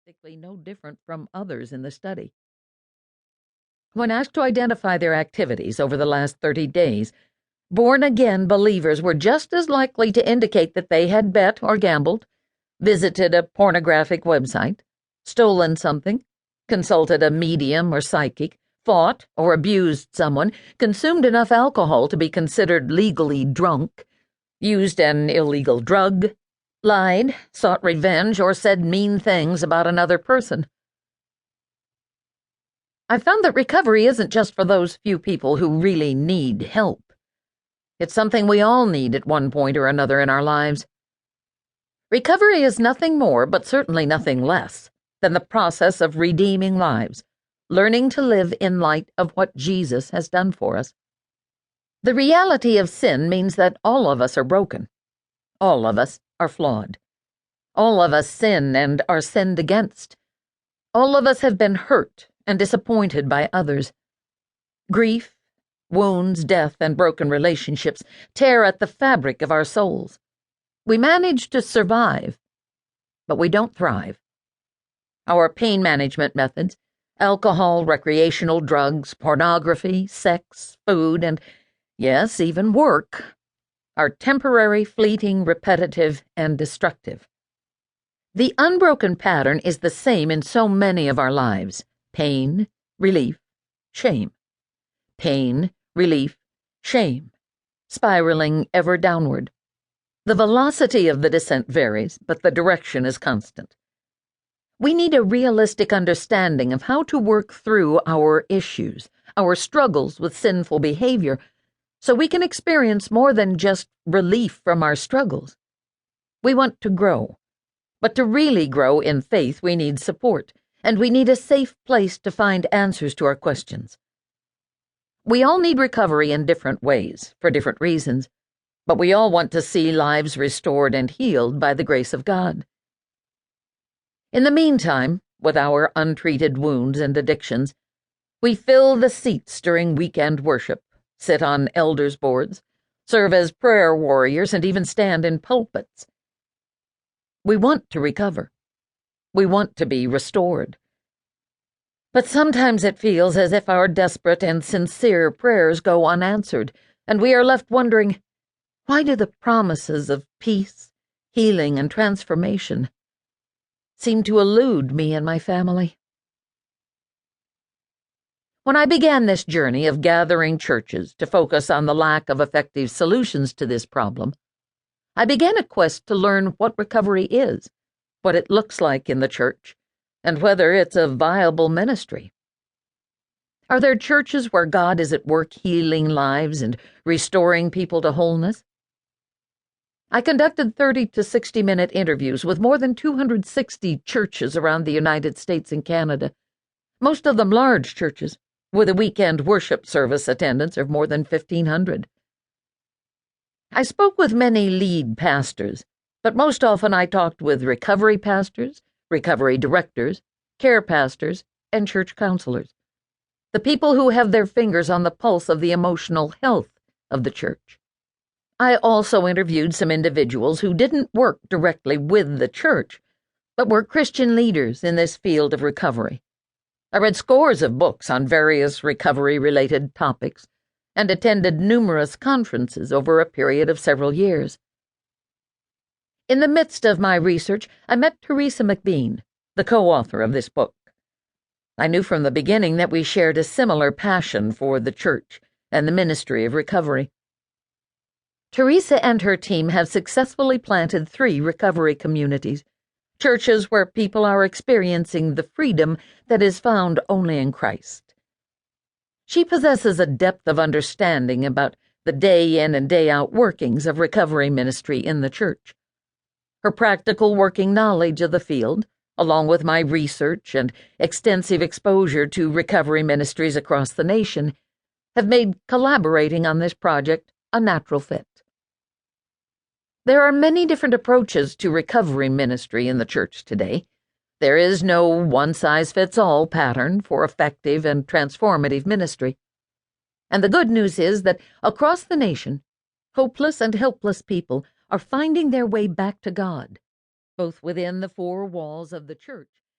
statistically no different from others in the study. When asked to identify their activities over the last 30 days, born-again believers were just as likely to indicate that they had bet or gambled, visited a pornographic website, stolen something, consulted a medium or psychic, fought or abused someone, consumed enough alcohol to be considered legally drunk, used an illegal drug, lied, sought revenge, or said mean things about another person. I found that recovery isn't just for those few people who really need help. It's something we all need at one point or another in our lives. Recovery is nothing more, but certainly nothing less, than the process of redeeming lives, learning to live in light of what Jesus has done for us. The reality of sin means that all of us are broken. All of us are flawed. All of us sin and are sinned against. All of us have been hurt and disappointed by others. Grief, wounds, death, and broken relationships tear at the fabric of our souls. We manage to survive, but we don't thrive. Our pain management methods, alcohol, recreational drugs, pornography, sex, food, and, yes, even work, are temporary, fleeting, repetitive, and destructive. The unbroken pattern is the same in so many of our lives: pain, relief, shame. Pain, relief, shame, spiraling ever downward. The velocity of the descent varies, but the direction is constant. We need a realistic understanding of how to work through our issues, our struggles with sinful behavior, so we can experience more than just relief from our struggles. We want to grow, but to really grow in faith we need support, and we need a safe place to find answers to our questions. We all need recovery in different ways, for different reasons, but we all want to see lives restored and healed by the grace of God. In the meantime, with our untreated wounds and addictions, we fill the seats during weekend worship, sit on elders' boards, serve as prayer warriors, and even stand in pulpits. We want to recover. We want to be restored. But sometimes it feels as if our desperate and sincere prayers go unanswered, and we are left wondering, why do the promises of peace, healing, and transformation seem to elude me and my family? When I began this journey of gathering churches to focus on the lack of effective solutions to this problem, I began a quest to learn what recovery is, what it looks like in the church, and whether it's a viable ministry. Are there churches where God is at work healing lives and restoring people to wholeness? I conducted 30 to 60-minute interviews with more than 260 churches around the United States and Canada, most of them large churches, with a weekend worship service attendance of more than 1,500. I spoke with many lead pastors, but most often I talked with recovery pastors, recovery directors, care pastors, and church counselors, the people who have their fingers on the pulse of the emotional health of the church. I also interviewed some individuals who didn't work directly with the church, but were Christian leaders in this field of recovery. I read scores of books on various recovery-related topics and attended numerous conferences over a period of several years. In the midst of my research, I met Teresa McBean, the co-author of this book. I knew from the beginning that we shared a similar passion for the church and the ministry of recovery. Teresa and her team have successfully planted 3 recovery communities, churches where people are experiencing the freedom that is found only in Christ. She possesses a depth of understanding about the day-in and day-out workings of recovery ministry in the church. Her practical working knowledge of the field, along with my research and extensive exposure to recovery ministries across the nation, have made collaborating on this project a natural fit. There are many different approaches to recovery ministry in the church today. There is no one-size-fits-all pattern for effective and transformative ministry. And the good news is that across the nation, hopeless and helpless people are finding their way back to God, both within the 4 walls of the church